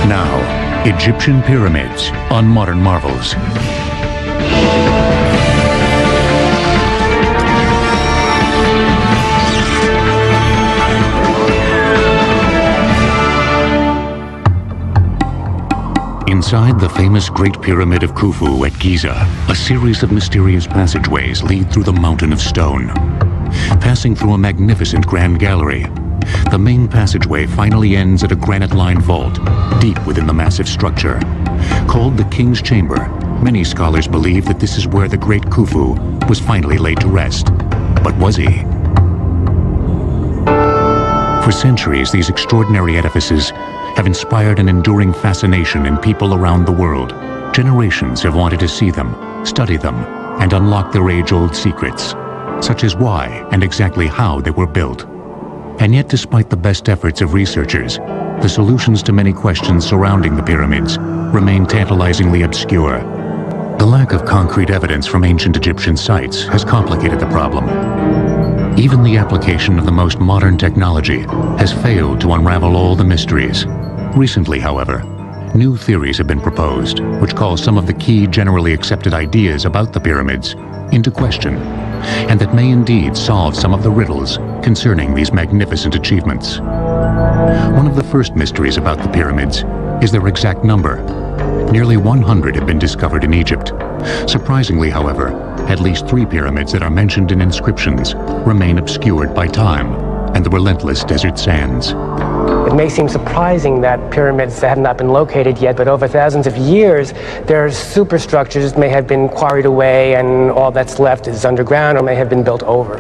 Now, Egyptian pyramids on Modern Marvels. Inside the famous Great Pyramid of Khufu at Giza, a series of mysterious passageways lead through the mountain of stone. Passing through a magnificent grand gallery, the main passageway finally ends at a granite-lined vault, deep within the massive structure. Called the King's Chamber, many scholars believe that this is where the great Khufu was finally laid to rest. But was he? For centuries, these extraordinary edifices have inspired an enduring fascination in people around the world. Generations have wanted to see them, study them, and unlock their age-old secrets, such as why and exactly how they were built. And yet, despite the best efforts of researchers, the solutions to many questions surrounding the pyramids remain tantalizingly obscure. The lack of concrete evidence from ancient Egyptian sites has complicated the problem. Even the application of the most modern technology has failed to unravel all the mysteries. Recently, however, new theories have been proposed, which call some of the key generally accepted ideas about the pyramids into question, and that may indeed solve some of the riddles concerning these magnificent achievements. One of the first mysteries about the pyramids is their exact number. Nearly 100 have been discovered in Egypt. Surprisingly, however, at least 3 pyramids that are mentioned in inscriptions remain obscured by time and the relentless desert sands. It may seem surprising that pyramids have not been located yet, but over thousands of years, their superstructures may have been quarried away and all that's left is underground or may have been built over.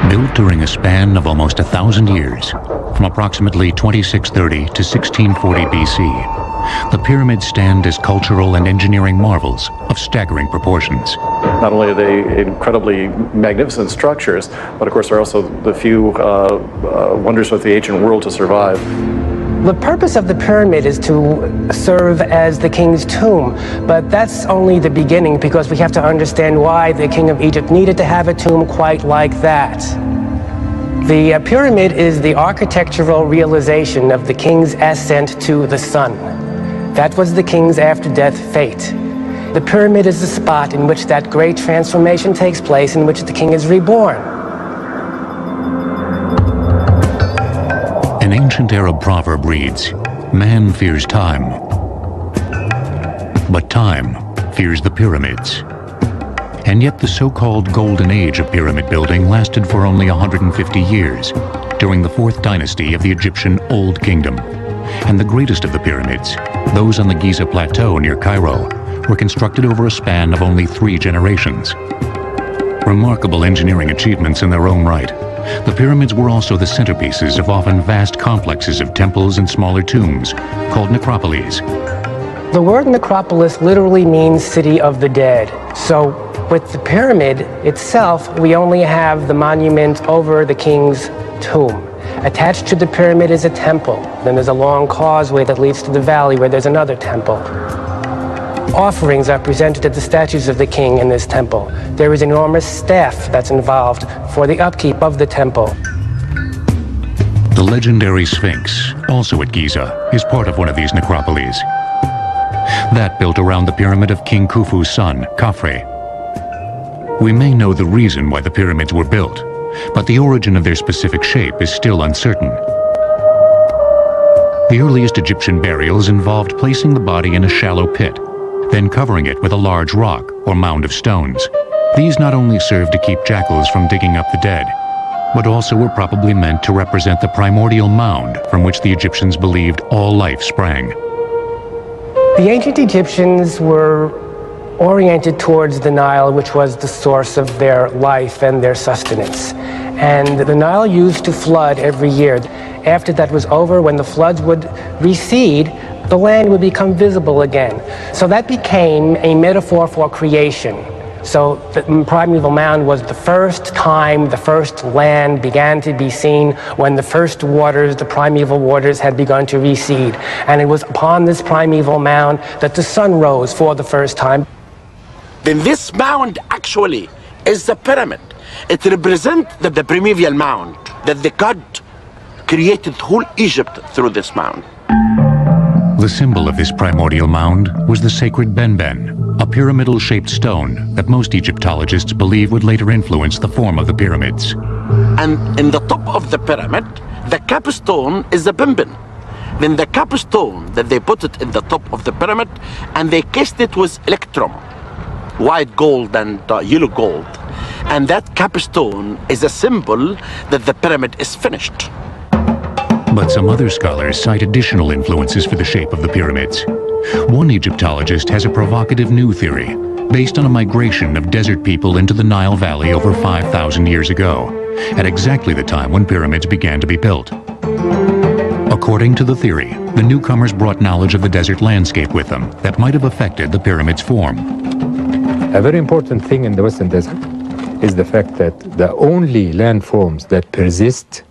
Built during a span of almost 1,000 years, from approximately 2630 to 1640 BC, the pyramids stand as cultural and engineering marvels of staggering proportions. Not only are they incredibly magnificent structures, but of course they're also the few wonders of the ancient world to survive. The purpose of the pyramid is to serve as the king's tomb, but that's only the beginning because we have to understand why the king of Egypt needed to have a tomb quite like that. The pyramid is the architectural realization of the king's ascent to the sun. That was the king's after-death fate. The pyramid is the spot in which that great transformation takes place, in which the king is reborn. An ancient Arab proverb reads, "Man fears time, but time fears the pyramids." And yet the so-called golden age of pyramid building lasted for only 150 years, during the 4th dynasty of the Egyptian Old Kingdom. And the greatest of the pyramids, those on the Giza Plateau near Cairo, were constructed over a span of only 3 generations. Remarkable engineering achievements in their own right, the pyramids were also the centerpieces of often vast complexes of temples and smaller tombs, called necropolis. The word necropolis literally means city of the dead. So with the pyramid itself, we only have the monument over the king's tomb. Attached to the pyramid is a temple. Then there's a long causeway that leads to the valley where there's another temple. Offerings are presented to the statues of the king in this temple. There is enormous staff that's involved for the upkeep of the temple. The legendary Sphinx, also at Giza, is part of one of these necropolis. That built around the pyramid of King Khufu's son, Khafre. We may know the reason why the pyramids were built, but the origin of their specific shape is still uncertain. The earliest Egyptian burials involved placing the body in a shallow pit, then covering it with a large rock or mound of stones. These not only served to keep jackals from digging up the dead, but also were probably meant to represent the primordial mound from which the Egyptians believed all life sprang. The ancient Egyptians were oriented towards the Nile, which was the source of their life and their sustenance. And the Nile used to flood every year. After that was over, when the floods would recede, the land would become visible again. So that became a metaphor for creation. So the primeval mound was the first time the first land began to be seen, when the first waters, the primeval waters, had begun to recede. And it was upon this primeval mound that the sun rose for the first time. Then this mound actually is the pyramid. It represents the primeval mound, that the God created whole Egypt through this mound. The symbol of this primordial mound was the sacred benben, a pyramidal-shaped stone that most Egyptologists believe would later influence the form of the pyramids. And in the top of the pyramid, the capstone is the benben. Then the capstone, that they put it in the top of the pyramid, and they cased it with electrum, white gold and yellow gold. And that capstone is a symbol that the pyramid is finished. But some other scholars cite additional influences for the shape of the pyramids. One Egyptologist has a provocative new theory, based on a migration of desert people into the Nile Valley over 5,000 years ago, at exactly the time when pyramids began to be built. According to the theory, the newcomers brought knowledge of the desert landscape with them that might have affected the pyramid's form. A very important thing in the Western Desert is the fact that the only landforms that persist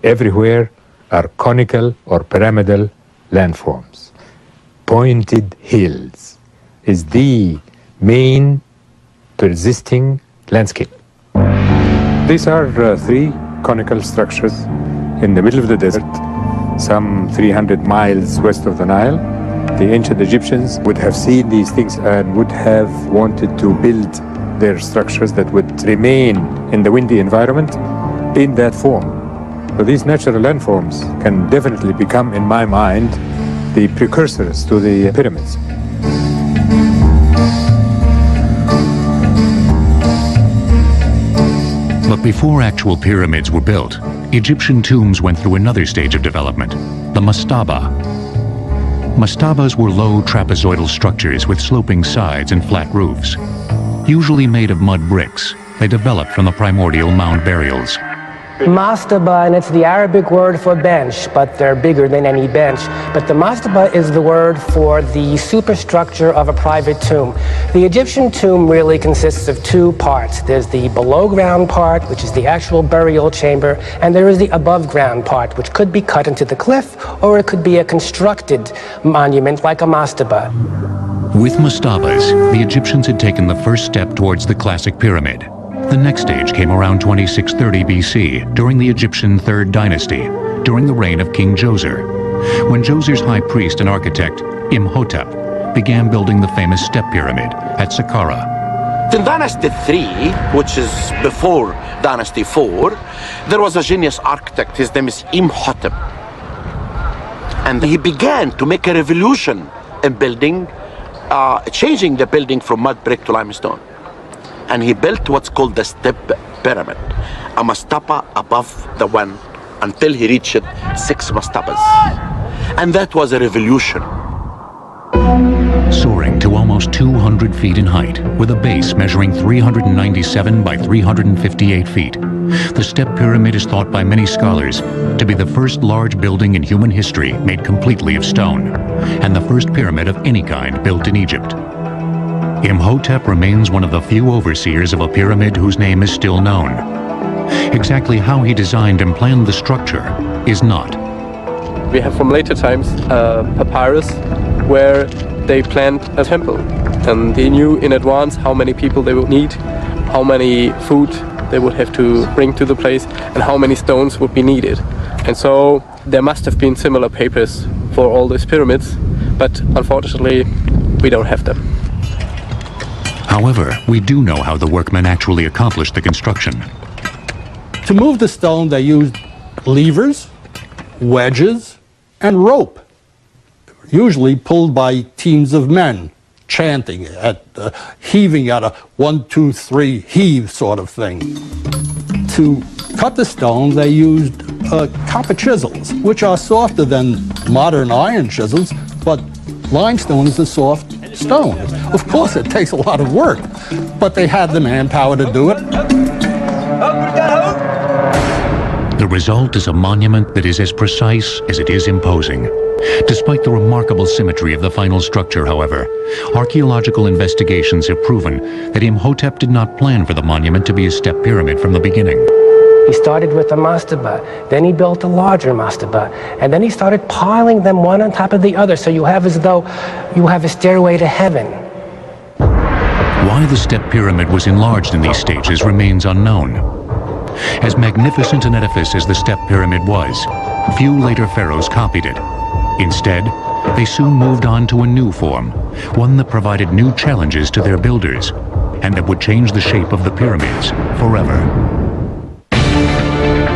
everywhere are conical or pyramidal landforms. Pointed hills is the main persisting landscape. These are three conical structures in the middle of the desert, some 300 miles west of the Nile. The ancient Egyptians would have seen these things and would have wanted to build their structures that would remain in the windy environment in that form. So these natural landforms can definitely become, in my mind, the precursors to the pyramids. But before actual pyramids were built, Egyptian tombs went through another stage of development, the mastaba. Mastabas were low trapezoidal structures with sloping sides and flat roofs. Usually made of mud bricks, they developed from the primordial mound burials. Mastaba, and it's the Arabic word for bench, but they're bigger than any bench. But the mastaba is the word for the superstructure of a private tomb. The Egyptian tomb really consists of two parts. There's the below ground part, which is the actual burial chamber, and there is the above ground part, which could be cut into the cliff, or it could be a constructed monument like a mastaba. With mastabas, the Egyptians had taken the first step towards the classic pyramid. The next stage came around 2630 BC, during the Egyptian Third Dynasty, during the reign of King Djoser, when Djoser's high priest and architect, Imhotep, began building the famous step pyramid at Saqqara. In Dynasty 3, which is before Dynasty 4, there was a genius architect. His name is Imhotep. And he began to make a revolution in building, changing the building from mud brick to limestone. And he built what's called the step pyramid, a mastaba above the one, until he reached 6 mastabas. And that was a revolution. Soaring to almost 200 feet in height, with a base measuring 397 by 358 feet, the step pyramid is thought by many scholars to be the first large building in human history made completely of stone, and the first pyramid of any kind built in Egypt. Imhotep remains one of the few overseers of a pyramid whose name is still known. Exactly how he designed and planned the structure is not. We have from later times papyrus where they planned a temple, and they knew in advance how many people they would need, how many food they would have to bring to the place, and how many stones would be needed. And so there must have been similar papers for all these pyramids, but unfortunately we don't have them. However, we do know how the workmen actually accomplished the construction. To move the stone, they used levers, wedges, and rope, usually pulled by teams of men, chanting, heaving at a 1, 2, 3 heave sort of thing. To cut the stone, they used copper chisels, which are softer than modern iron chisels, but limestone is a soft stone. Of course, it takes a lot of work, but they had the manpower to do it. The result is a monument that is as precise as it is imposing. Despite the remarkable symmetry of the final structure, however, archaeological investigations have proven that Imhotep did not plan for the monument to be a step pyramid from the beginning. He started with a mastaba, then he built a larger mastaba, and then he started piling them one on top of the other, so you have as though you have a stairway to heaven. Why the step pyramid was enlarged in these stages remains unknown. As magnificent an edifice as the step pyramid was, few later pharaohs copied it. Instead, they soon moved on to a new form, one that provided new challenges to their builders, and that would change the shape of the pyramids forever.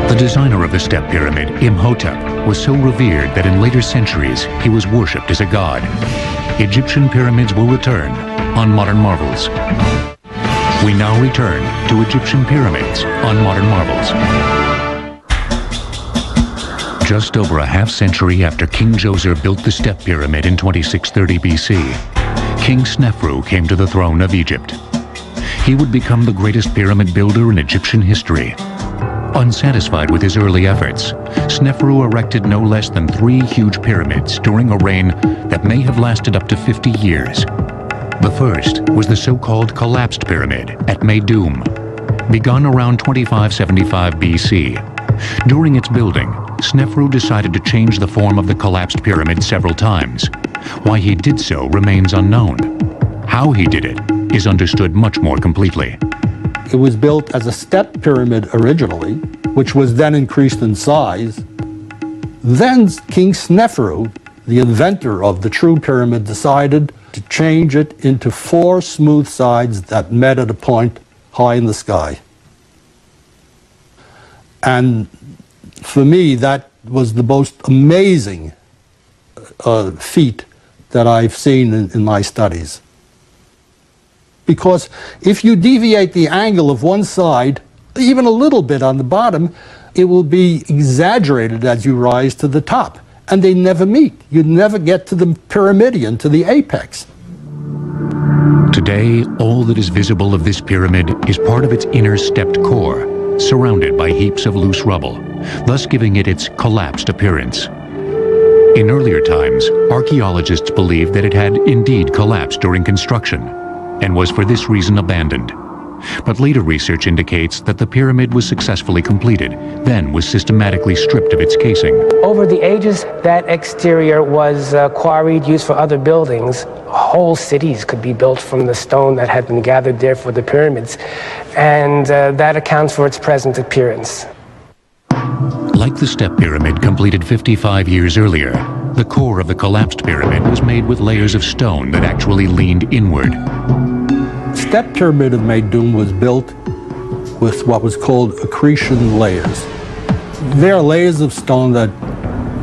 The designer of the step pyramid, Imhotep, was so revered that in later centuries he was worshipped as a god. Egyptian pyramids will return on Modern Marvels. We now return to Egyptian pyramids on Modern Marvels. Just over a half-century after King Djoser built the step pyramid in 2630 BC, King Snefru came to the throne of Egypt. He would become the greatest pyramid builder in Egyptian history. Unsatisfied with his early efforts, Snefru erected no less than 3 huge pyramids during a reign that may have lasted up to 50 years. The first was the so-called collapsed pyramid at Meidum, begun around 2575 BC. During its building, Snefru decided to change the form of the collapsed pyramid several times. Why he did so remains unknown. How he did it is understood much more completely. It was built as a step pyramid originally, which was then increased in size. Then King Snefru, the inventor of the true pyramid, decided to change it into 4 smooth sides that met at a point high in the sky. And for me, that was the most amazing feat that I've seen in my studies. Because if you deviate the angle of one side, even a little bit on the bottom, it will be exaggerated as you rise to the top. And they never meet. You never get to the pyramidion, to the apex. Today, all that is visible of this pyramid is part of its inner stepped core, surrounded by heaps of loose rubble, thus giving it its collapsed appearance. In earlier times, archaeologists believed that it had indeed collapsed during construction, and was for this reason abandoned. But later research indicates that the pyramid was successfully completed, then was systematically stripped of its casing. Over the ages, that exterior was quarried, used for other buildings. Whole cities could be built from the stone that had been gathered there for the pyramids, and that accounts for its present appearance. Like the step pyramid completed 55 years earlier, the core of the collapsed pyramid was made with layers of stone that actually leaned inward. The step pyramid of Meidum was built with what was called accretion layers. They are layers of stone that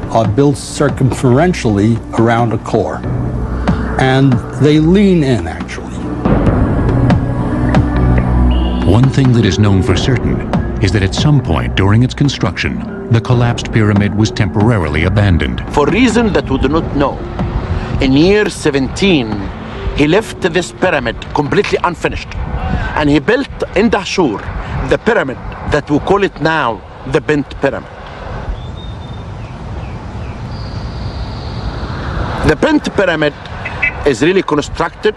are built circumferentially around a core, and they lean in, actually. One thing that is known for certain is that at some point during its construction, the collapsed pyramid was temporarily abandoned. For reasons that we do not know, in year 17, he left this pyramid completely unfinished. And he built in Dahshur the pyramid that we call it now the Bent Pyramid. The Bent Pyramid is really constructed.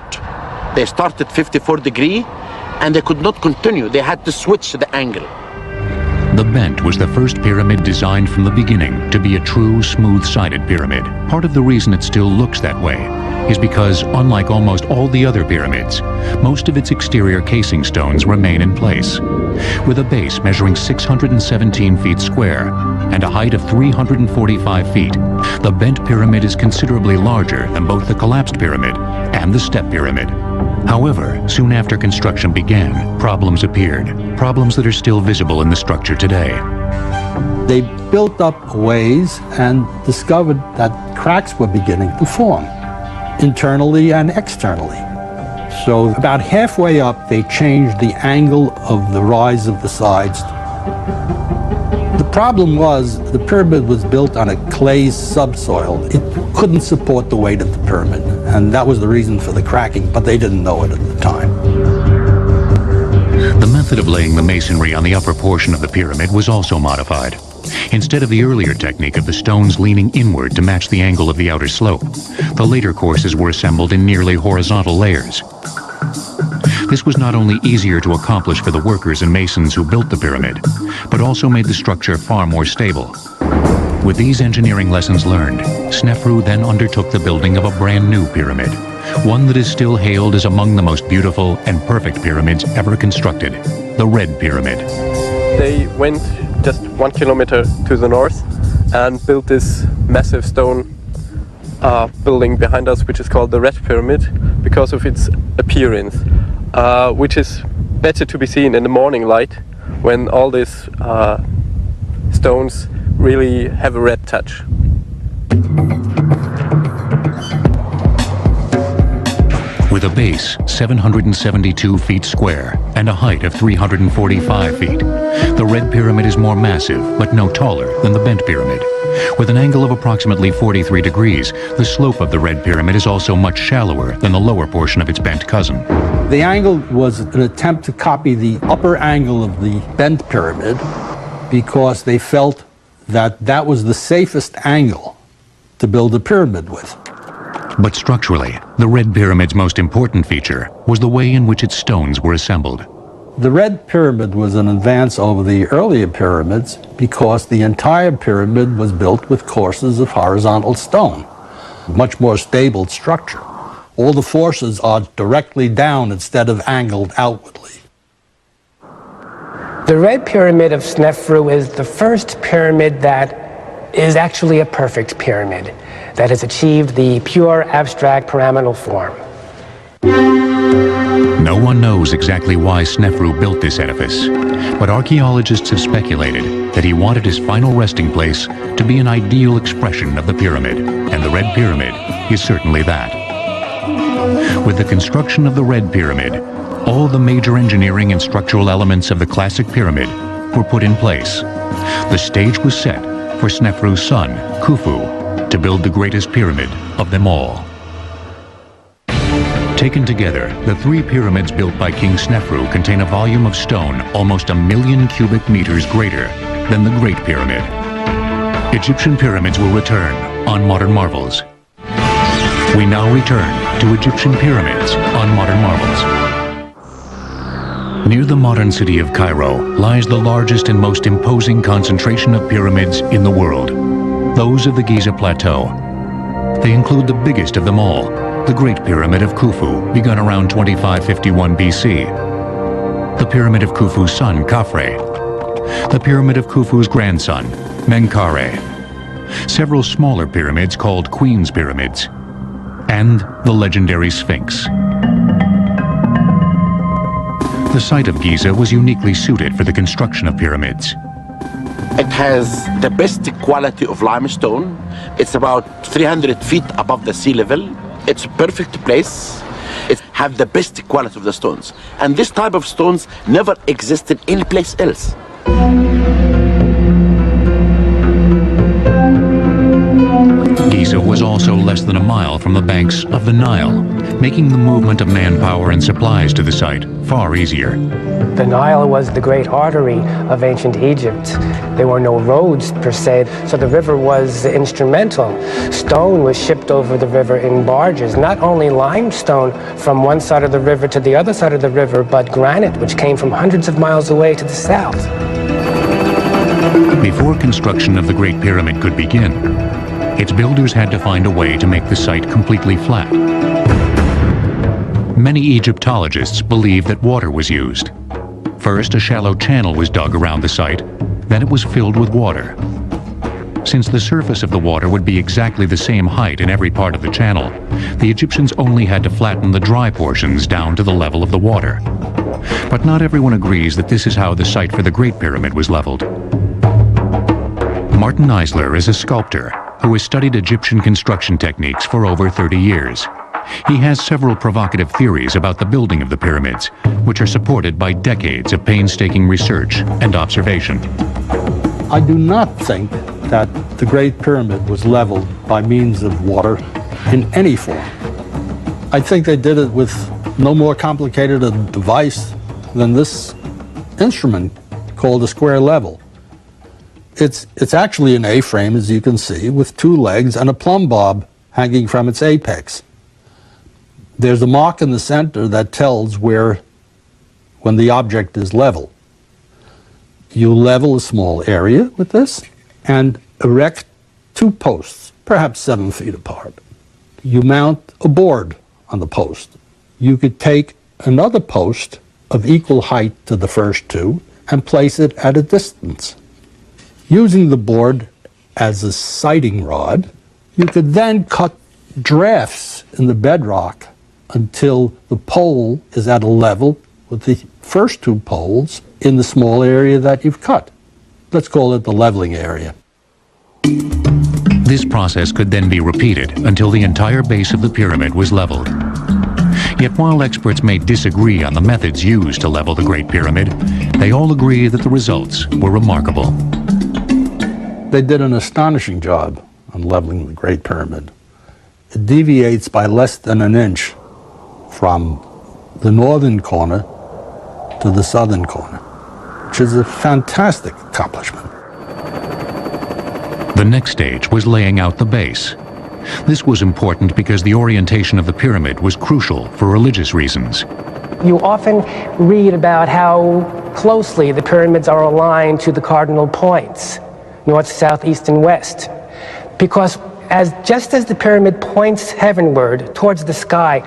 They started 54 degrees and they could not continue. They had to switch the angle. The Bent was the first pyramid designed from the beginning to be a true smooth-sided pyramid. Part of the reason it still looks that way is because, unlike almost all the other pyramids, most of its exterior casing stones remain in place. With a base measuring 617 feet square and a height of 345 feet, the Bent Pyramid is considerably larger than both the collapsed pyramid and the step pyramid. However, soon after construction began, problems appeared, problems that are still visible in the structure today. They built up a ways and discovered that cracks were beginning to form, internally and externally. So about halfway up, they changed the angle of the rise of the sides. The problem was the pyramid was built on a clay subsoil. It couldn't support the weight of the pyramid, and that was the reason for the cracking, but they didn't know it at the time. The method of laying the masonry on the upper portion of the pyramid was also modified. Instead of the earlier technique of the stones leaning inward to match the angle of the outer slope, the later courses were assembled in nearly horizontal layers. This was not only easier to accomplish for the workers and masons who built the pyramid, but also made the structure far more stable. With these engineering lessons learned, Snefru then undertook the building of a brand new pyramid, one that is still hailed as among the most beautiful and perfect pyramids ever constructed, the Red Pyramid. They went just 1 kilometer to the north and built this massive stone building behind us, which is called the Red Pyramid, because of its appearance, which is better to be seen in the morning light when all these stones really have a red touch. With a base 772 feet square and a height of 345 feet, the Red Pyramid is more massive but no taller than the Bent Pyramid. With an angle of approximately 43 degrees, the slope of the Red Pyramid is also much shallower than the lower portion of its bent cousin. The angle was an attempt to copy the upper angle of the Bent Pyramid because they felt that that was the safest angle to build a pyramid with. But structurally, the Red Pyramid's most important feature was the way in which its stones were assembled. The Red Pyramid was an advance over the earlier pyramids because the entire pyramid was built with courses of horizontal stone, much more stable structure. All the forces are directly down instead of angled outwardly. The Red Pyramid of Snefru is the first pyramid that is actually a perfect pyramid, that has achieved the pure abstract pyramidal form. No one knows exactly why Snefru built this edifice, but archaeologists have speculated that he wanted his final resting place to be an ideal expression of the pyramid, and the Red Pyramid is certainly that. With the construction of the Red Pyramid, all the major engineering and structural elements of the classic pyramid were put in place. The stage was set for Snefru's son, Khufu, to build the greatest pyramid of them all. Taken together, the three pyramids built by King Snefru contain a volume of stone almost 1 million cubic meters greater than the Great Pyramid. Egyptian pyramids will return on Modern Marvels. We now return to Egyptian pyramids on Modern Marvels. Near the modern city of Cairo lies the largest and most imposing concentration of pyramids in the world, those of the Giza Plateau. They include the biggest of them all, the Great Pyramid of Khufu, begun around 2551 BC, the Pyramid of Khufu's son, Khafre, the Pyramid of Khufu's grandson, Menkaure, several smaller pyramids called Queen's Pyramids, and the legendary Sphinx. The site of Giza was uniquely suited for the construction of pyramids. It has the best quality of limestone. It's about 300 feet above the sea level. It's a perfect place. It have the best quality of the stones. And this type of stones never existed any place else. Giza was also less than a mile from the banks of the Nile, making the movement of manpower and supplies to the site far easier. The Nile was the great artery of ancient Egypt. There were no roads per se, so the river was instrumental. Stone was shipped over the river in barges, not only limestone from one side of the river to the other side of the river, but granite, which came from hundreds of miles away to the south. Before construction of the Great Pyramid could begin, its builders had to find a way to make the site completely flat. Many Egyptologists believe that water was used. First, a shallow channel was dug around the site, then it was filled with water. Since the surface of the water would be exactly the same height in every part of the channel, the Egyptians only had to flatten the dry portions down to the level of the water. But not everyone agrees that this is how the site for the Great Pyramid was leveled. Martin Eisler is a sculptor who has studied Egyptian construction techniques for over 30 years. He has several provocative theories about the building of the pyramids, which are supported by decades of painstaking research and observation. I do not think that the Great Pyramid was leveled by means of water in any form. I think they did it with no more complicated a device than this instrument called a square level. It's actually an A-frame, as you can see, with two legs and a plumb bob hanging from its apex. There's a mark in the center that tells when the object is level. You level a small area with this and erect two posts, perhaps 7 feet apart. You mount a board on the post. You could take another post of equal height to the first two and place it at a distance. Using the board as a sighting rod, you could then cut drafts in the bedrock until the pole is at a level with the first two poles in the small area that you've cut. Let's call it the leveling area. This process could then be repeated until the entire base of the pyramid was leveled. Yet while experts may disagree on the methods used to level the Great Pyramid, they all agree that the results were remarkable. They did an astonishing job on leveling the Great Pyramid. It deviates by less than an inch from the northern corner to the southern corner, which is a fantastic accomplishment. The next stage was laying out the base. This was important because the orientation of the pyramid was crucial for religious reasons. You often read about how closely the pyramids are aligned to the cardinal points, north, south, east, and west. Because just as the pyramid points heavenward towards the sky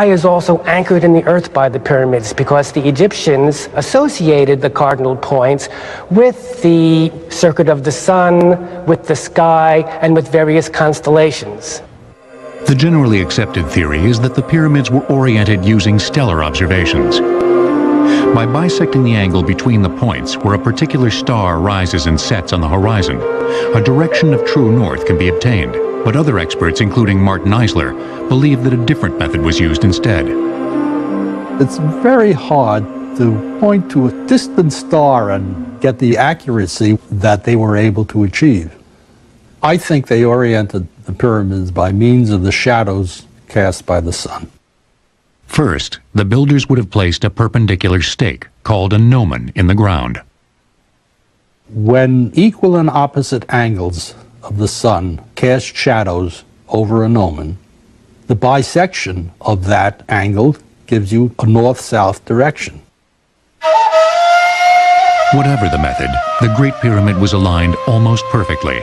is also anchored in the earth by the pyramids, because the Egyptians associated the cardinal points with the circuit of the sun, with the sky, and with various constellations. The generally accepted theory is that the pyramids were oriented using stellar observations. By bisecting the angle between the points where a particular star rises and sets on the horizon, a direction of true north can be obtained. But other experts, including Martin Eisler, believe that a different method was used instead. It's very hard to point to a distant star and get the accuracy that they were able to achieve. I think they oriented the pyramids by means of the shadows cast by the sun. First, the builders would have placed a perpendicular stake, called a gnomon, in the ground. When equal and opposite angles of the sun cast shadows over a gnomon, the bisection of that angle gives you a north-south direction. Whatever the method, the Great Pyramid was aligned almost perfectly,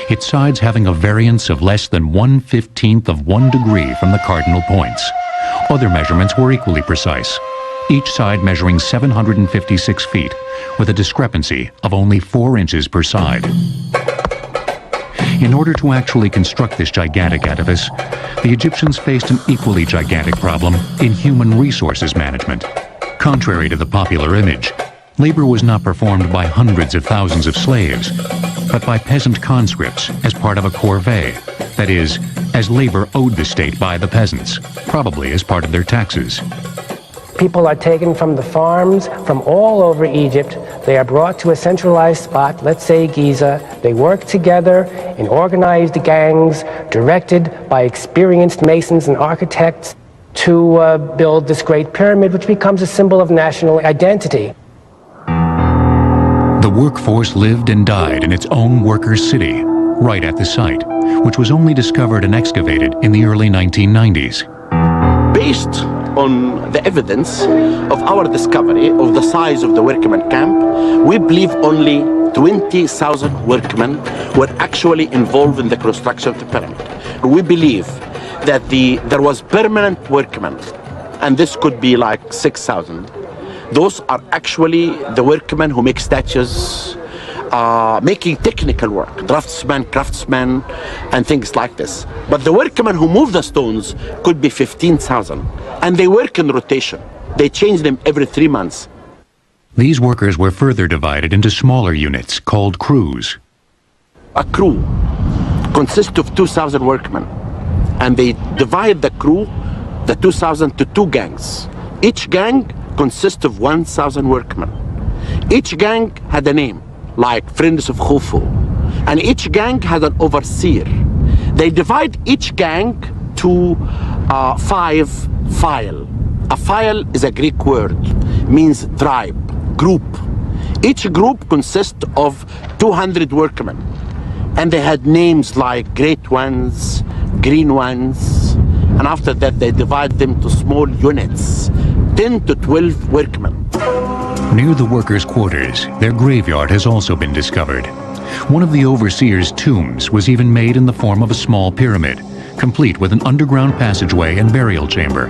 its sides having a variance of less than 1/15 of 1 degree from the cardinal points. Other measurements were equally precise, each side measuring 756 feet, with a discrepancy of only 4 inches per side. In order to actually construct this gigantic edifice, the Egyptians faced an equally gigantic problem in human resources management. Contrary to the popular image, labor was not performed by hundreds of thousands of slaves, but by peasant conscripts as part of a corvée, that is, as labor owed the state by the peasants, probably as part of their taxes. People are taken from the farms from all over Egypt. They are brought to a centralized spot, let's say Giza. They work together in organized gangs, directed by experienced masons and architects to build this Great Pyramid, which becomes a symbol of national identity. The workforce lived and died in its own workers' city, right at the site, which was only discovered and excavated in the early 1990s. Based on the evidence of our discovery of the size of the workman camp, we believe only 20,000 workmen were actually involved in the construction of the pyramid. We believe that there was permanent workmen, and this could be like 6,000. Those are actually the workmen who make statues, making technical work, draftsmen, craftsmen, and things like this. But the workmen who move the stones could be 15,000, and they work in rotation. They change them every 3 months. These workers were further divided into smaller units called crews. A crew consists of 2,000 workmen, and they divide the crew, the 2,000, to 2 gangs. Each gang consists of 1,000 workmen. Each gang had a name, like Friends of Khufu, and each gang had an overseer. They divide each gang to 5 file. A file is a Greek word, means tribe, group. Each group consists of 200 workmen, and they had names like Great Ones, Green Ones, and after that they divide them to small units, 10 to 12 workmen. Near the workers' quarters, their graveyard has also been discovered. One of the overseers' tombs was even made in the form of a small pyramid, complete with an underground passageway and burial chamber.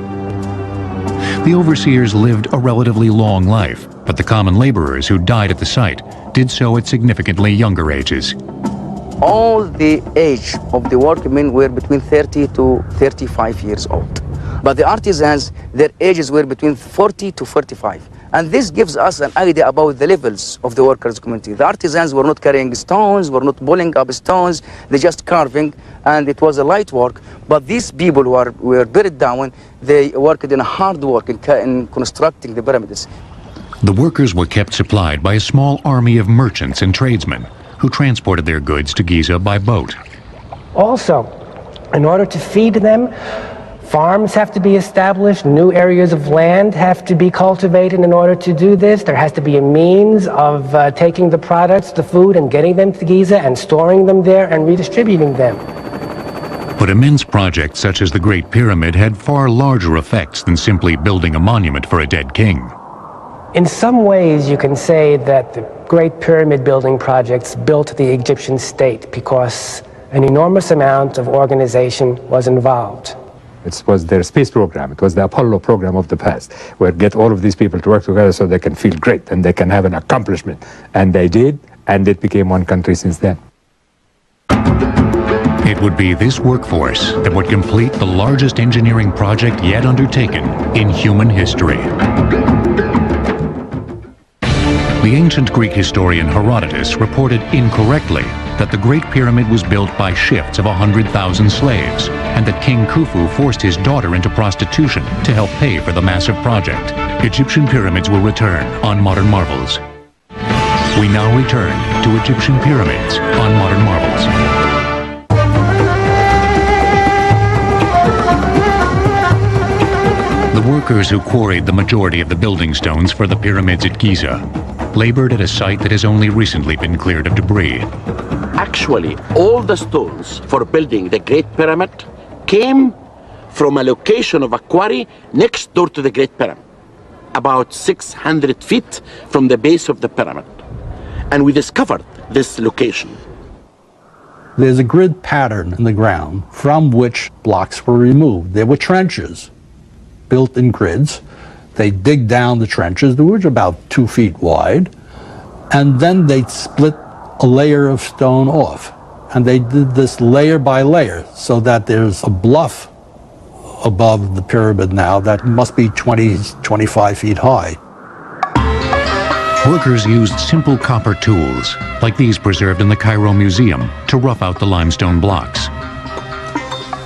The overseers lived a relatively long life, but the common laborers who died at the site did so at significantly younger ages. all the age of the workmen were between 30 to 35 years old. But the artisans, their ages were between 40 to 45. And this gives us an idea about the levels of the workers' community. The artisans were not carrying stones, were not pulling up stones, they just carving, and it was a light work. But these people who were buried down, they worked in hard work in constructing the pyramids. The workers were kept supplied by a small army of merchants and tradesmen who transported their goods to Giza by boat. Also, in order to feed them, farms have to be established, new areas of land have to be cultivated in order to do this. There has to be a means of taking the products, the food, and getting them to Giza and storing them there and redistributing them. But immense projects such as the Great Pyramid had far larger effects than simply building a monument for a dead king. In some ways, you can say that the Great Pyramid building projects built the Egyptian state because an enormous amount of organization was involved. It was their space program. It was the Apollo program of the past, where get all of these people to work together so they can feel great and they can have an accomplishment. And they did, and it became one country since then. It would be this workforce that would complete the largest engineering project yet undertaken in human history. The ancient Greek historian Herodotus reported incorrectly that the Great Pyramid was built by shifts of 100,000 slaves, and that King Khufu forced his daughter into prostitution to help pay for the massive project. Egyptian pyramids will return on Modern Marvels. We now return to Egyptian pyramids on Modern Marvels. The workers who quarried the majority of the building stones for the pyramids at Giza labored at a site that has only recently been cleared of debris. Actually, all the stones for building the Great Pyramid came from a location of a quarry next door to the Great Pyramid, about 600 feet from the base of the pyramid. And we discovered this location. There's a grid pattern in the ground from which blocks were removed. There were trenches built in grids. They dig down the trenches, which were about 2 feet wide, and then they split a layer of stone off. And they did this layer by layer so that there's a bluff above the pyramid now that must be 20, 25 feet high. Workers used simple copper tools, like these preserved in the Cairo Museum, to rough out the limestone blocks.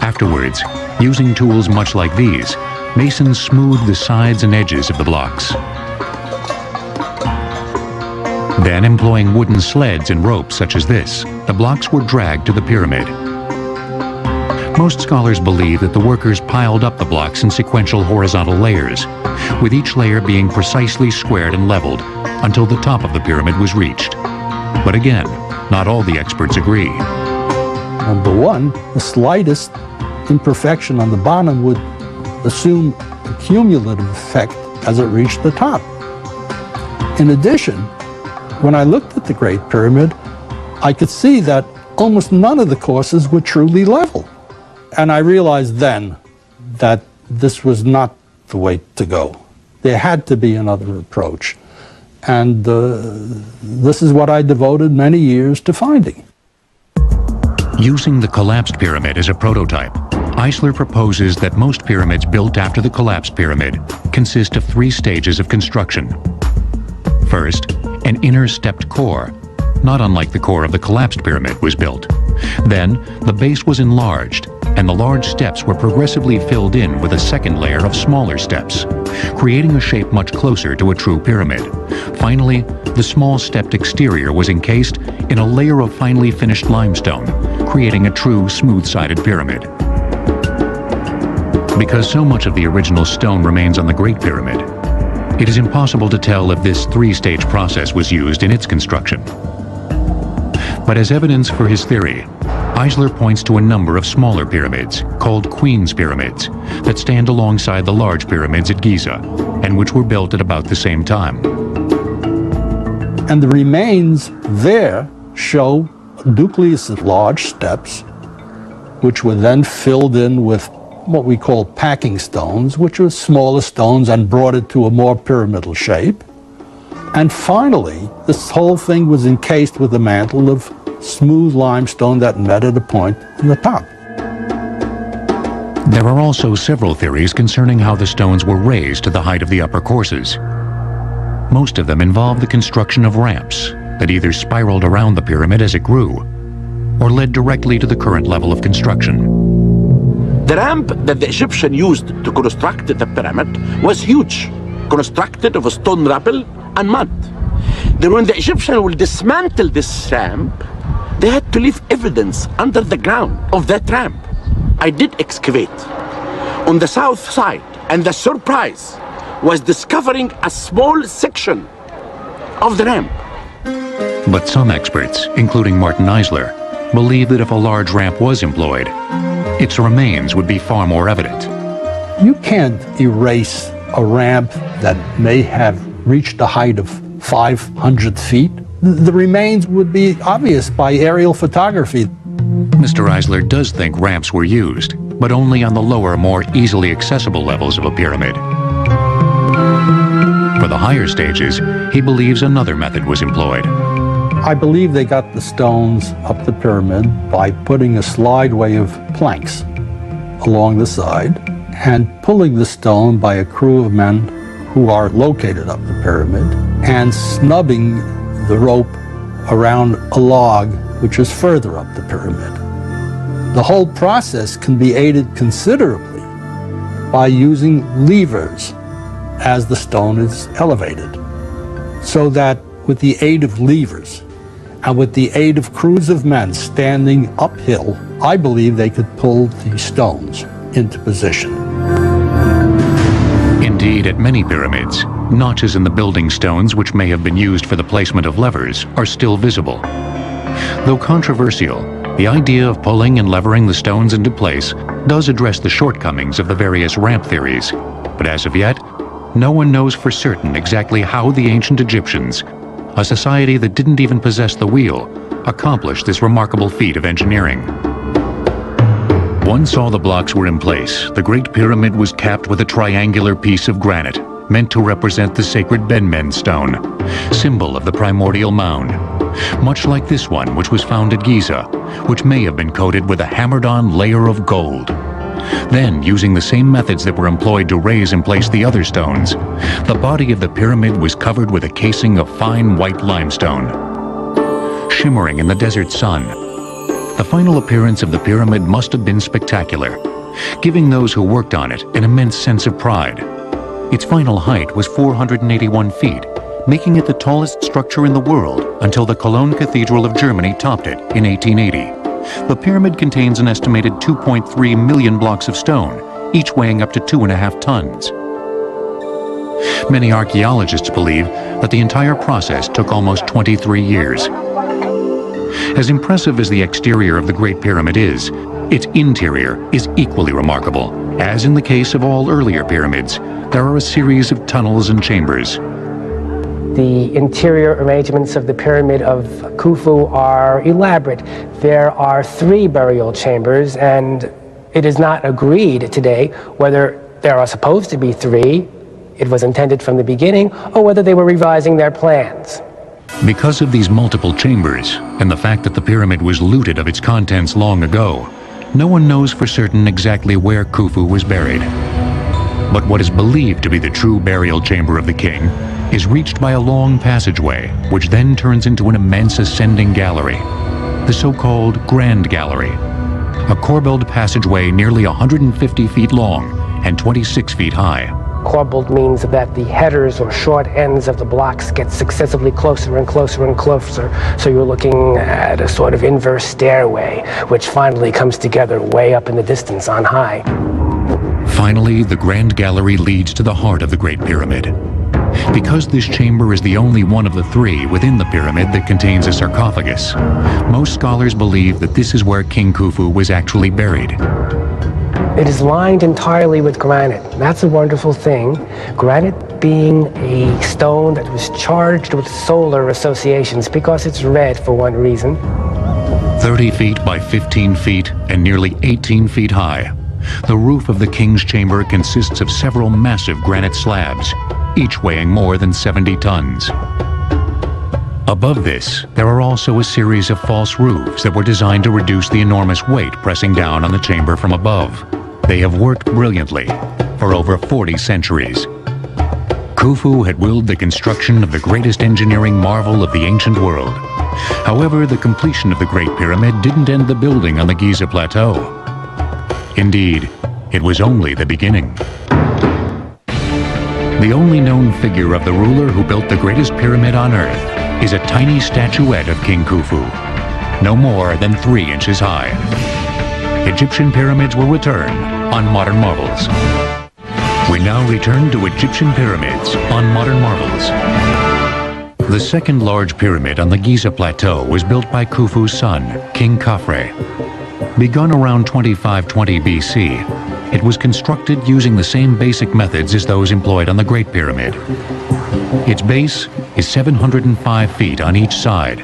Afterwards, using tools much like these, masons smoothed the sides and edges of the blocks. Then, employing wooden sleds and ropes such as this, the blocks were dragged to the pyramid. Most scholars believe that the workers piled up the blocks in sequential horizontal layers, with each layer being precisely squared and leveled until the top of the pyramid was reached. But again, not all the experts agree. Number one, the slightest imperfection on the bottom would assume a cumulative effect as it reached the top. In addition, when I looked at the Great Pyramid, I could see that almost none of the courses were truly level. And I realized then that this was not the way to go. There had to be another approach. And this is what I devoted many years to finding. Using the collapsed pyramid as a prototype, Eisler proposes that most pyramids built after the collapsed pyramid consist of 3 stages of construction. First, an inner stepped core, not unlike the core of the collapsed pyramid, was built. Then, the base was enlarged, and the large steps were progressively filled in with a second layer of smaller steps, creating a shape much closer to a true pyramid. Finally, the small stepped exterior was encased in a layer of finely finished limestone, creating a true smooth-sided pyramid. Because so much of the original stone remains on the Great Pyramid, it is impossible to tell if this 3-stage process was used in its construction. But as evidence for his theory, Eisler points to a number of smaller pyramids, called Queen's Pyramids, that stand alongside the large pyramids at Giza, and which were built at about the same time. And the remains there show a nucleus of large steps, which were then filled in with what we call packing stones, which were smaller stones and brought it to a more pyramidal shape. And finally, this whole thing was encased with a mantle of smooth limestone that met at a point in the top. There are also several theories concerning how the stones were raised to the height of the upper courses. Most of them involve the construction of ramps that either spiraled around the pyramid as it grew or led directly to the current level of construction. The ramp that the Egyptian used to construct the pyramid was huge, constructed of stone rubble and mud. Then when the Egyptian will dismantle this ramp, they had to leave evidence under the ground of that ramp. I did excavate on the south side, and the surprise was discovering a small section of the ramp. But some experts, including Martin Eisler, believe that if a large ramp was employed, its remains would be far more evident. You can't erase a ramp that may have reached a height of 500 feet. The remains would be obvious by aerial photography. Mr. Eisler does think ramps were used, but only on the lower, more easily accessible levels of a pyramid. For the higher stages, he believes another method was employed. I believe they got the stones up the pyramid by putting a slideway of planks along the side and pulling the stone by a crew of men who are located up the pyramid and snubbing the rope around a log which is further up the pyramid. The whole process can be aided considerably by using levers as the stone is elevated, so that with the aid of levers and with the aid of crews of men standing uphill, I believe they could pull these stones into position. Indeed, at many pyramids, notches in the building stones which may have been used for the placement of levers are still visible. Though controversial, the idea of pulling and levering the stones into place does address the shortcomings of the various ramp theories, but as of yet, no one knows for certain exactly how the ancient Egyptians, a society that didn't even possess the wheel, accomplished this remarkable feat of engineering. Once all the blocks were in place, the Great Pyramid was capped with a triangular piece of granite meant to represent the sacred Ben-Men stone, symbol of the primordial mound, much like this one which was found at Giza, which may have been coated with a hammered-on layer of gold. Then, using the same methods that were employed to raise and place the other stones, the body of the pyramid was covered with a casing of fine white limestone. Shimmering in the desert sun, the final appearance of the pyramid must have been spectacular, giving those who worked on it an immense sense of pride. Its final height was 481 feet, making it the tallest structure in the world until the Cologne Cathedral of Germany topped it in 1880. The pyramid contains an estimated 2.3 million blocks of stone, each weighing up to 2.5 tons. Many archaeologists believe that the entire process took almost 23 years. As impressive as the exterior of the Great Pyramid is, its interior is equally remarkable. As in the case of all earlier pyramids, there are a series of tunnels and chambers. The interior arrangements of the Pyramid of Khufu are elaborate. There are 3 burial chambers, and it is not agreed today whether there are supposed to be 3, it was intended from the beginning, or whether they were revising their plans. Because of these multiple chambers, and the fact that the pyramid was looted of its contents long ago, no one knows for certain exactly where Khufu was buried. But what is believed to be the true burial chamber of the king is reached by a long passageway, which then turns into an immense ascending gallery, the so-called Grand Gallery, a corbelled passageway nearly 150 feet long and 26 feet high. Corbelled means that the headers or short ends of the blocks get successively closer and closer and closer, so you're looking at a sort of inverse stairway, which finally comes together way up in the distance on high. Finally, the Grand Gallery leads to the heart of the Great Pyramid. Because this chamber is the only one of the 3 within the pyramid that contains a sarcophagus, most scholars believe that this is where King Khufu was actually buried. It is lined entirely with granite. That's a wonderful thing. Granite being a stone that was charged with solar associations because it's red for one reason. 30 feet by 15 feet and nearly 18 feet high, the roof of the king's chamber consists of several massive granite slabs, each weighing more than 70 tons. Above this, there are also a series of false roofs that were designed to reduce the enormous weight pressing down on the chamber from above. They have worked brilliantly for over 40 centuries. Khufu had willed the construction of the greatest engineering marvel of the ancient world. However, the completion of the Great Pyramid didn't end the building on the Giza Plateau. Indeed, it was only the beginning. The only known figure of the ruler who built the greatest pyramid on Earth is a tiny statuette of King Khufu, no more than 3 inches high. Egyptian pyramids will return on Modern Marvels. We now return to Egyptian pyramids on Modern Marvels. The second large pyramid on the Giza Plateau was built by Khufu's son, King Khafre. Begun around 2520 BC, it was constructed using the same basic methods as those employed on the Great Pyramid. Its base is 705 feet on each side,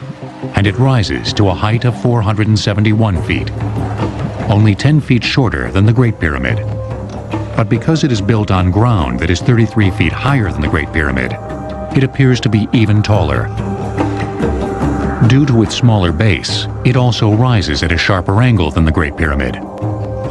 and it rises to a height of 471 feet, only 10 feet shorter than the Great Pyramid. But because it is built on ground that is 33 feet higher than the Great Pyramid, it appears to be even taller. Due to its smaller base, it also rises at a sharper angle than the Great Pyramid,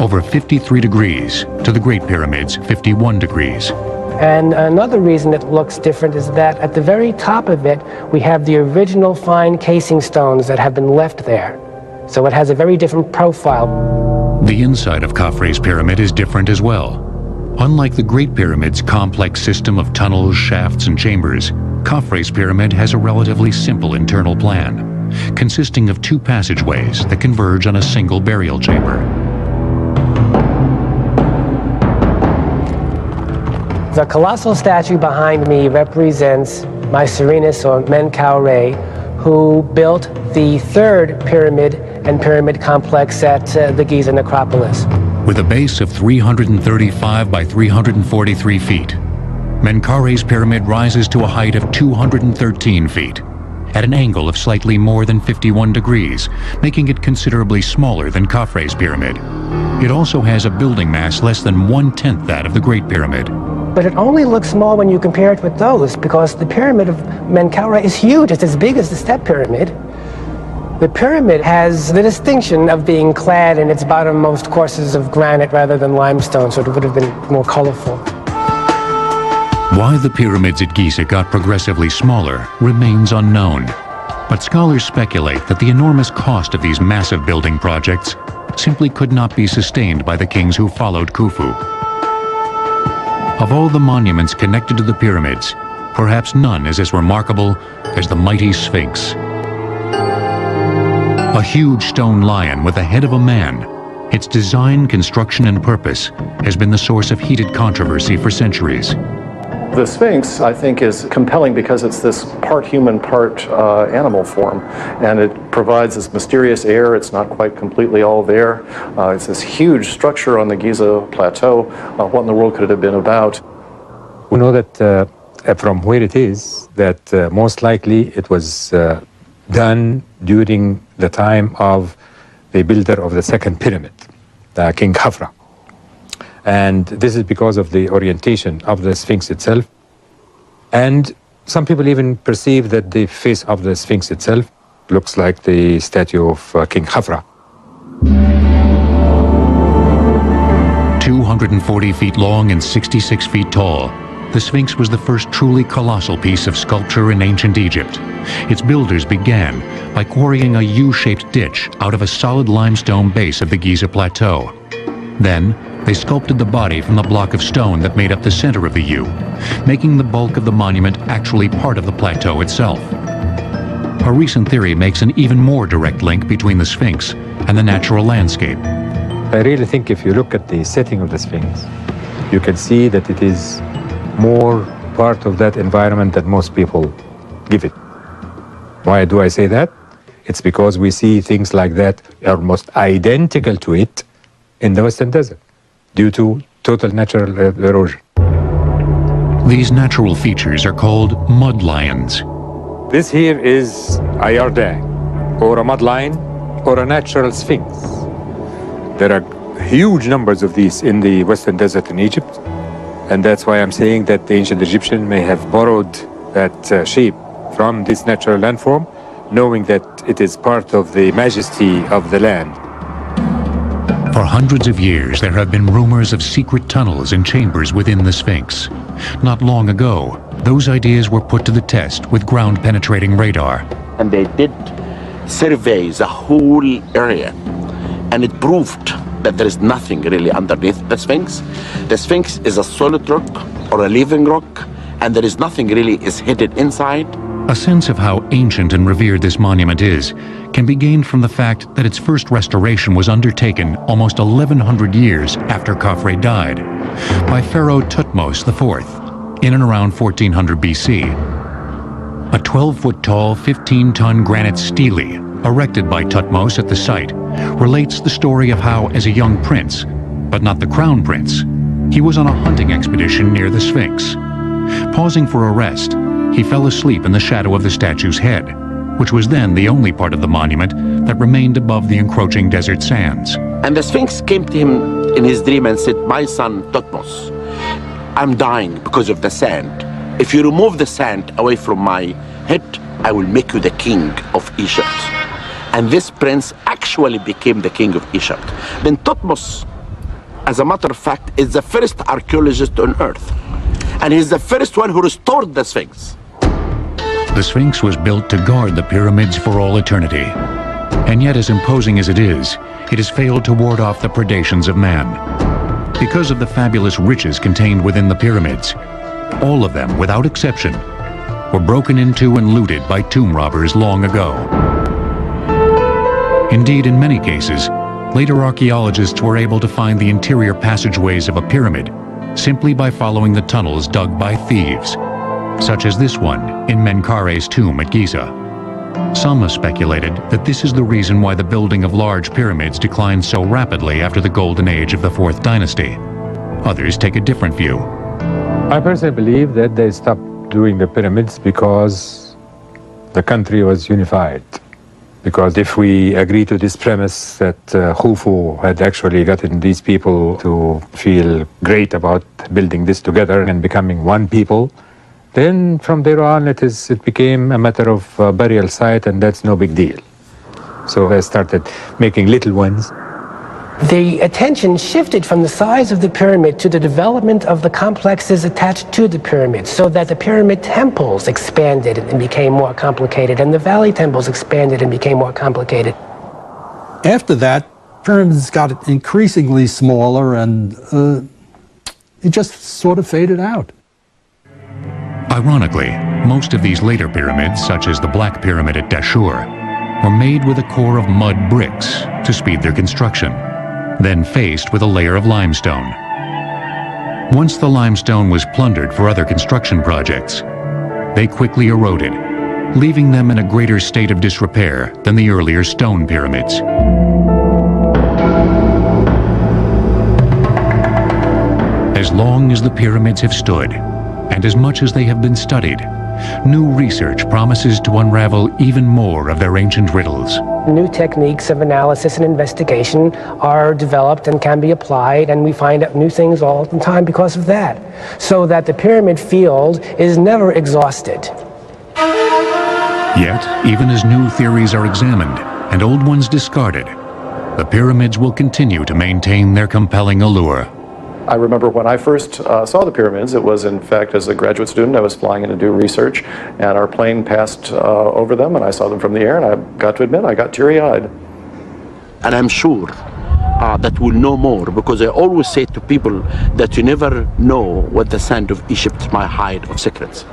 over 53 degrees to the Great Pyramid's 51 degrees. And another reason it looks different is that at the very top of it, we have the original fine casing stones that have been left there. So it has a very different profile. The inside of Khafre's pyramid is different as well. Unlike the Great Pyramid's complex system of tunnels, shafts, and chambers, Khafre's pyramid has a relatively simple internal plan, consisting of 2 passageways that converge on a single burial chamber. The colossal statue behind me represents Mycerinus, or Menkaure, who built the 3rd pyramid and pyramid complex at the Giza necropolis. With a base of 335 by 343 feet, Menkaure's pyramid rises to a height of 213 feet, at an angle of slightly more than 51 degrees, making it considerably smaller than Khafre's pyramid. It also has a building mass less than 1/10 that of the Great Pyramid. But it only looks small when you compare it with those, because the pyramid of Menkaure is huge. It's as big as the Step Pyramid. The pyramid has the distinction of being clad in its bottommost courses of granite rather than limestone, so it would have been more colorful. Why the pyramids at Giza got progressively smaller remains unknown, but scholars speculate that the enormous cost of these massive building projects simply could not be sustained by the kings who followed Khufu. Of all the monuments connected to the pyramids, perhaps none is as remarkable as the mighty Sphinx. A huge stone lion with the head of a man, its design, construction, and purpose has been the source of heated controversy for centuries. The Sphinx, I think, is compelling because it's this part human, part animal form, and it provides this mysterious air. It's not quite completely all there. It's this huge structure on the Giza Plateau. What in the world could it have been about? We know that from where it is, that most likely it was done during the time of the builder of the 2nd pyramid, King Khafre. And this is because of the orientation of the Sphinx itself. And some people even perceive that the face of the Sphinx itself looks like the statue of King Khafre. 240 feet long and 66 feet tall, the Sphinx was the first truly colossal piece of sculpture in ancient Egypt. Its builders began by quarrying a U-shaped ditch out of a solid limestone base of the Giza Plateau. Then, they sculpted the body from the block of stone that made up the center of the U, making the bulk of the monument actually part of the plateau itself. A recent theory makes an even more direct link between the Sphinx and the natural landscape. I really think if you look at the setting of the Sphinx, you can see that it is more part of that environment that most people give it. Why do I say that? It's because we see things like that almost identical to it in the Western Desert, due to total natural erosion. These natural features are called mud lions. This here is a Yardak, or a mud lion, or a natural Sphinx. There are huge numbers of these in the Western Desert in Egypt, and that's why I'm saying that the ancient Egyptian may have borrowed that shape from this natural landform, knowing that it is part of the majesty of the land. For hundreds of years, there have been rumors of secret tunnels and chambers within the Sphinx. Not long ago, those ideas were put to the test with ground-penetrating radar. And they did survey the whole area, and it proved that there is nothing really underneath the Sphinx. The Sphinx is a solid rock or a living rock, and there is nothing really is hidden inside. A sense of how ancient and revered this monument is can be gained from the fact that its first restoration was undertaken almost 1,100 years after Khafre died by Pharaoh Thutmose IV in and around 1400 BC. A 12-foot-tall, 15-ton granite stele erected by Thutmose at the site relates the story of how, as a young prince, but not the crown prince, he was on a hunting expedition near the Sphinx. Pausing for a rest, he fell asleep in the shadow of the statue's head, which was then the only part of the monument that remained above the encroaching desert sands. And the Sphinx came to him in his dream and said, "My son Thutmose, I'm dying because of the sand. If you remove the sand away from my head, I will make you the king of Egypt." And this prince actually became the king of Egypt. Then Thutmose, as a matter of fact, is the first archaeologist on earth. And he's the first one who restored the Sphinx. The Sphinx was built to guard the pyramids for all eternity. And yet, as imposing as it has failed to ward off the predations of man. Because of the fabulous riches contained within the pyramids, all of them, without exception, were broken into and looted by tomb robbers long ago. Indeed, in many cases, later archaeologists were able to find the interior passageways of a pyramid simply by following the tunnels dug by thieves, such as this one in Menkare's tomb at Giza. Some have speculated that this is the reason why the building of large pyramids declined so rapidly after the golden age of the 4th dynasty. Others take a different view. I personally believe that they stopped doing the pyramids because the country was unified. Because if we agree to this premise that Khufu had actually gotten these people to feel great about building this together and becoming one people, then from there on it became a matter of burial site, and that's no big deal. So they started making little ones. The attention shifted from the size of the pyramid to the development of the complexes attached to the pyramid, so that the pyramid temples expanded and became more complicated, and the valley temples expanded and became more complicated. After that, pyramids got increasingly smaller, and it just sort of faded out. Ironically, most of these later pyramids, such as the Black Pyramid at Dashur, were made with a core of mud bricks to speed their construction, then faced with a layer of limestone. Once the limestone was plundered for other construction projects, they quickly eroded, leaving them in a greater state of disrepair than the earlier stone pyramids. As long as the pyramids have stood, and as much as they have been studied, new research promises to unravel even more of their ancient riddles. New techniques of analysis and investigation are developed and can be applied, and we find out new things all the time because of that. So that the pyramid field is never exhausted. Yet, even as new theories are examined and old ones discarded, the pyramids will continue to maintain their compelling allure. I remember when I first saw the pyramids, it was in fact as a graduate student. I was flying in to do research, and our plane passed over them, and I saw them from the air, and I got to admit, I got teary-eyed. And I'm sure that we'll know more, because I always say to people that you never know what the sand of Egypt might hide of secrets.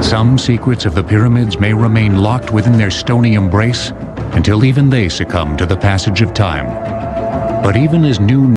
Some secrets of the pyramids may remain locked within their stony embrace until even they succumb to the passage of time. But even as new